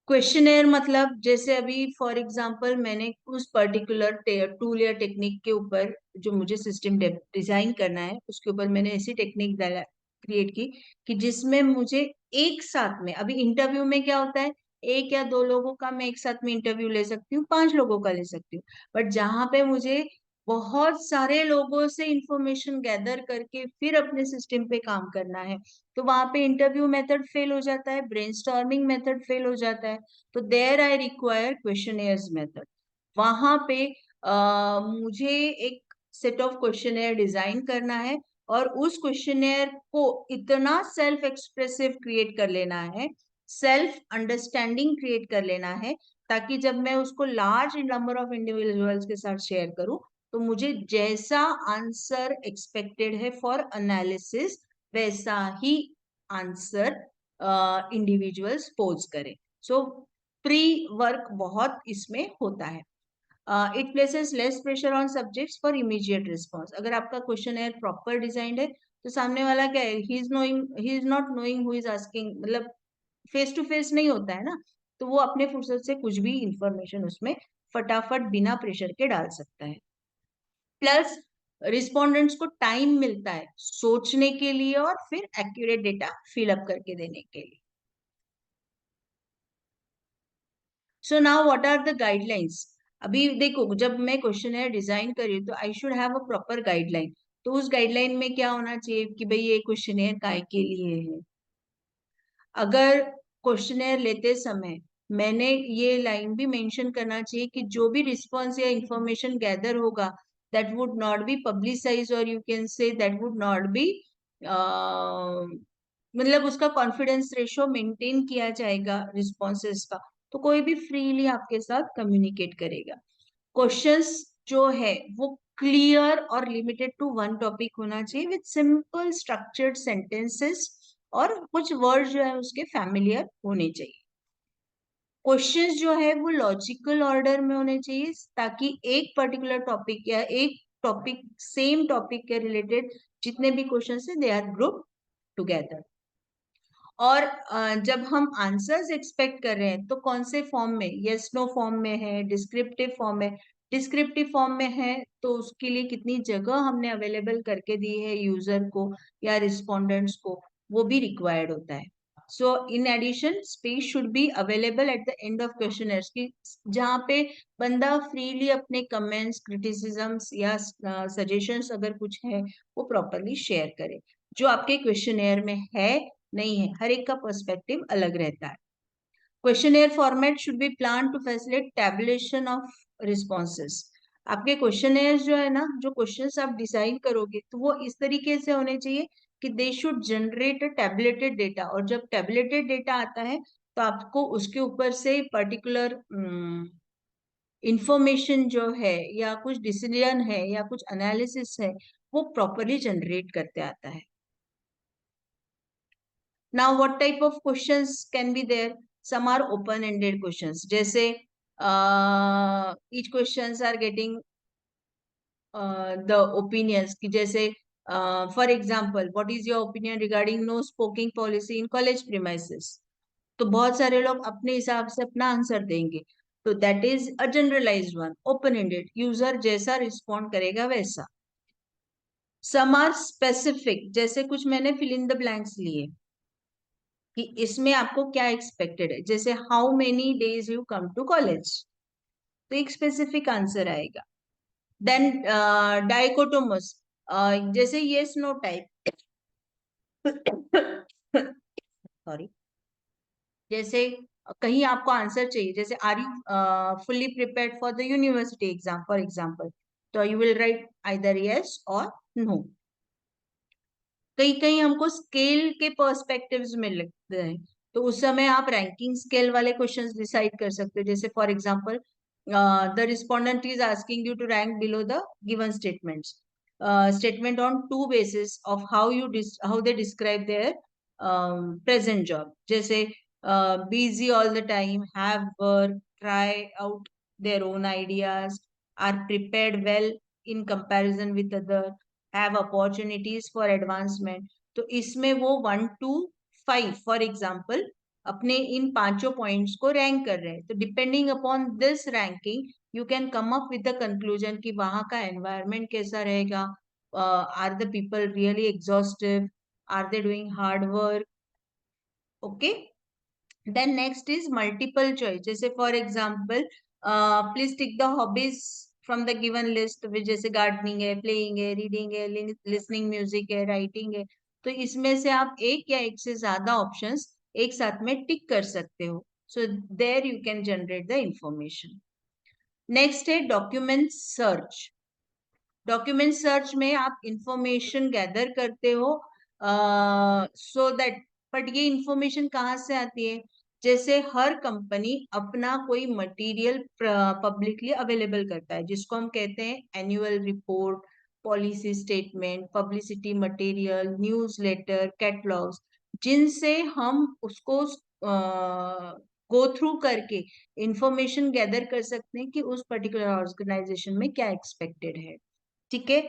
Questionnaire मतलब जैसे अभी फॉर एग्जांपल मैंने उस पर्टिकुलर टूल या टेक्निक के ऊपर जो मुझे सिस्टम डिजाइन करना है उसके ऊपर मैंने ऐसी टेक्निक क्रिएट की कि जिसमें मुझे एक साथ में, अभी इंटरव्यू में क्या होता है, एक या दो लोगों का मैं एक साथ में इंटरव्यू ले सकती हूँ, 5 लोगों का ले सकती हूँ, बट जहां पे मुझे बहुत सारे लोगों से इंफॉर्मेशन गैदर करके फिर अपने सिस्टम पे काम करना है, तो वहां पे इंटरव्यू मेथड फेल हो जाता है, ब्रेनस्टॉर्मिंग मेथड फेल हो जाता है। तो there I require questionnaires method. वहां पे मुझे एक सेट ऑफ क्वेश्चनेयर डिजाइन करना है और उस क्वेश्चनेयर को इतना सेल्फ एक्सप्रेसिव क्रिएट कर लेना है, सेल्फ अंडरस्टैंडिंग क्रिएट कर लेना है, ताकि जब मैं उसको लार्ज नंबर ऑफ इंडिविजुअल्स के साथ शेयर करूं तो मुझे जैसा आंसर एक्सपेक्टेड है फॉर एनालिसिस वैसा ही आंसर इंडिविजुअल्स पोज करें। सो प्री वर्क बहुत इसमें होता है। It places less pressure on subjects for immediate response. अगर आपका क्वेश्चन है प्रॉपर डिजाइंड है तो सामने वाला क्या है, he is not knowing who is asking, मतलब फेस टू फेस नहीं होता है ना, तो वो अपने फुर्सत से कुछ भी इंफॉर्मेशन उसमें फटाफट बिना प्रेशर के डाल सकता है। प्लस रिस्पोंडेंट्स को टाइम मिलता है सोचने के लिए और फिर एक्यूरेट डेटा फिल अप करके देने के लिए। So now what are the guidelines. अभी देखो, जब मैं क्वेश्चनेयर डिजाइन कर रही हूँ तो I should have a proper guideline. तो उस गाइडलाइन में क्या होना चाहिए कि भाई ये क्वेश्चनेयर काय के लिए है। अगर क्वेश्चनेयर लेते समय मैंने ये लाइन भी मेंशन करना चाहिए कि जो भी रिस्पॉन्स या इंफॉर्मेशन गैदर होगा that would not be publicise, और you can say that would not be, मतलब उसका कॉन्फिडेंस रेशो मेंटेन किया जाएगा रिस्पॉन्सेस का, तो कोई भी फ्रीली आपके साथ कम्युनिकेट करेगा। क्वेश्चंस जो है वो क्लियर और लिमिटेड टू वन टॉपिक होना चाहिए विद सिंपल स्ट्रक्चर्ड सेंटेंसेस, और कुछ वर्ड जो है उसके फैमिलियर होने चाहिए। क्वेश्चंस जो है वो लॉजिकल ऑर्डर में होने चाहिए ताकि एक पर्टिकुलर टॉपिक या एक टॉपिक, सेम टॉपिक के रिलेटेड जितने भी क्वेश्चंस है दे आर ग्रुप टुगेदर। और जब हम आंसर्स एक्सपेक्ट कर रहे हैं तो कौन से फॉर्म में, यस नो फॉर्म में है, डिस्क्रिप्टिव फॉर्म में, डिस्क्रिप्टिव फॉर्म में है तो उसके लिए कितनी जगह हमने अवेलेबल करके दी है यूजर को या रिस्पोंडेंट्स को, वो भी रिक्वायर्ड होता है। So in addition space should be available at the end of questionnaires की, जहाँ पे बंदा फ्रीली अपने कमेंट्स, क्रिटिसिजम्स या सजेशंस अगर कुछ है वो प्रॉपरली शेयर करे। जो आपके क्वेश्चनेयर में है नहीं है, हर एक का पर्सपेक्टिव अलग रहता है। Questionnaire format should be plan to facilitate tabulation of responses. आपके क्वेश्चनेयर जो है ना, जो क्वेश्चंस आप डिजाइन करोगे तो वो इस तरीके से होने चाहिए कि they should generate a tabulated data, और जब टैबुलेटेड डेटा आता है तो आपको उसके ऊपर से पर्टिकुलर इंफॉर्मेशन जो है या कुछ डिसीजन है या कुछ एनालिसिस है वो प्रॉपरली जनरेट करते आता है। Now, what type of questions can be there? Some are open-ended questions. जैसे each questions are getting the opinions कि जैसे for example, what is your opinion regarding no smoking policy in college premises? तो बहुत सारे लोग अपने हिसाब से अपना आंसर देंगे, तो that is a generalised one, open ended, user जैसा रिस्पॉन्ड करेगा वैसा। सम आर स्पेसिफिक, जैसे कुछ मैंने फिल इन द ब्लैंक्स लिए कि इसमें आपको क्या एक्सपेक्टेड है, जैसे how many days you come to college, तो एक स्पेसिफिक आंसर आएगा। देन डाइकोटोमस, जैसे यस नो टाइप, सॉरी, जैसे कहीं आपको आंसर चाहिए, जैसे are you fully prepared for the university exam for example, तो you will write either yes or no. कहीं कहीं हमको स्केल के पर्सपेक्टिव्स में लगते हैं, तो उस समय आप रैंकिंग स्केल वाले क्वेश्चंस डिसाइड कर सकते हो, जैसे for example the respondent is asking you to rank below the given statements, statement on to basis of how they describe their present job, जैसे busy all the time, have work, try out their own ideas, are prepared well in comparison with other, have opportunities for advancement। तो इसमें वो 1 to 5 for example अपने इन पांचों points को rank कर रहे हैं। तो depending upon this ranking you can come up with the conclusion कि वहां का एनवायरनमेंट कैसा रहेगा, are the people really exhaustive, are they doing hard work. Okay, then next is multiple choice, जैसे for example please tick the hobbies from the given list, which जैसे gardening है, playing है, reading है, listening music है, writing है। तो इसमें से आप एक या एक से ज्यादा ऑप्शंस एक साथ में टिक कर सकते हो। So there you can generate the information. Next है डॉक्यूमेंट सर्च। डॉक्यूमेंट सर्च में आप इंफॉर्मेशन गैदर करते हो सो दैट, बट ये इंफॉर्मेशन कहाँ से आती है? जैसे हर कंपनी अपना कोई मटेरियल पब्लिकली अवेलेबल करता है, जिसको हम कहते हैं annual report, policy statement, publicity material, news letter, catalogues, जिनसे हम उसको गो थ्रू करके इंफॉर्मेशन गैदर कर सकते हैं कि उस पर्टिकुलर ऑर्गेनाइजेशन में क्या एक्सपेक्टेड है। ठीक है,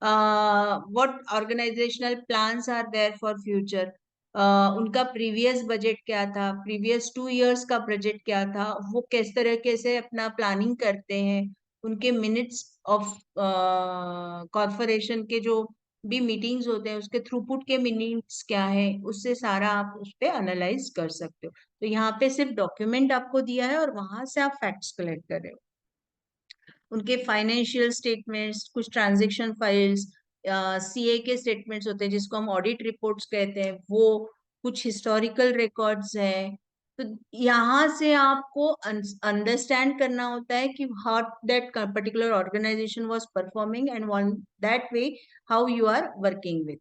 what organisational plans are there for future, उनका प्रीवियस बजट क्या था, प्रीवियस 2 इयर्स का बजट क्या था, वो किस तरीके से अपना प्लानिंग करते हैं, उनके मिनट्स ऑफ कॉर्पोरेशन के जो भी मीटिंग्स होते हैं उसके थ्रूपुट के मिनट्स क्या है, उससे सारा आप उस पर एनालाइज कर सकते हो। तो यहाँ पे सिर्फ डॉक्यूमेंट आपको दिया है और वहां से आप फैक्ट्स कलेक्ट कर रहे हो। उनके फाइनेंशियल स्टेटमेंट्स, कुछ ट्रांजैक्शन फाइल्स, सीए के स्टेटमेंट्स होते हैं जिसको हम ऑडिट रिपोर्ट्स कहते हैं, वो कुछ हिस्टोरिकल रिकॉर्ड्स हैं। तो यहाँ से आपको अंडरस्टैंड करना होता है कि how that particular organisation was performing and one that way how you are working with.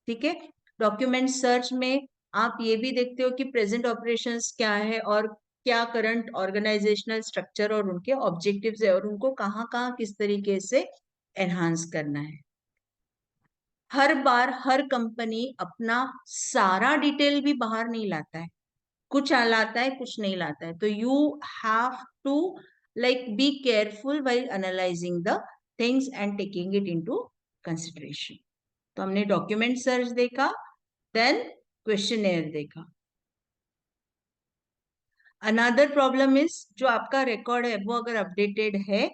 ठीक है, डॉक्यूमेंट सर्च में आप ये भी देखते हो कि प्रेजेंट ऑपरेशंस क्या है और क्या करंट ऑर्गेनाइजेशनल स्ट्रक्चर और उनके ऑब्जेक्टिव्स है और उनको कहाँ कहाँ किस तरीके से एनहांस करना है। हर बार हर कंपनी अपना सारा डिटेल भी बाहर नहीं लाता है, कुछ लाता है कुछ नहीं लाता है। तो you have to like be careful while analysing the things and taking it into consideration. तो हमने डॉक्यूमेंट सर्च देखा, देन क्वेश्चनेयर देखा। अनदर प्रॉब्लम इज जो आपका रिकॉर्ड है वो अगर अपडेटेड है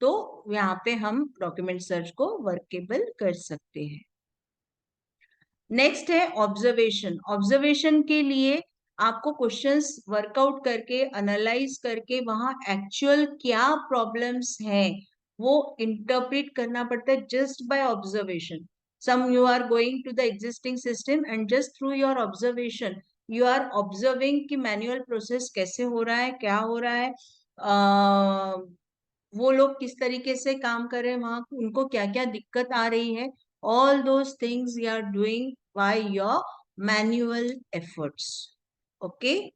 तो यहाँ पे हम डॉक्यूमेंट सर्च को वर्केबल कर सकते हैं। नेक्स्ट है ऑब्जर्वेशन। ऑब्जर्वेशन के लिए आपको क्वेश्चंस वर्कआउट करके एनालाइज करके वहां एक्चुअल क्या प्रॉब्लम्स हैं वो इंटरप्रेट करना पड़ता है just by observation. Some you are going to the existing system and just through your observation you are observing कि मैनुअल प्रोसेस कैसे हो रहा है, क्या हो रहा है, वो लोग किस तरीके से काम कर रहे हैं, वहां उनको क्या क्या दिक्कत आ रही है। all those things you are doing by your manual efforts. Okay.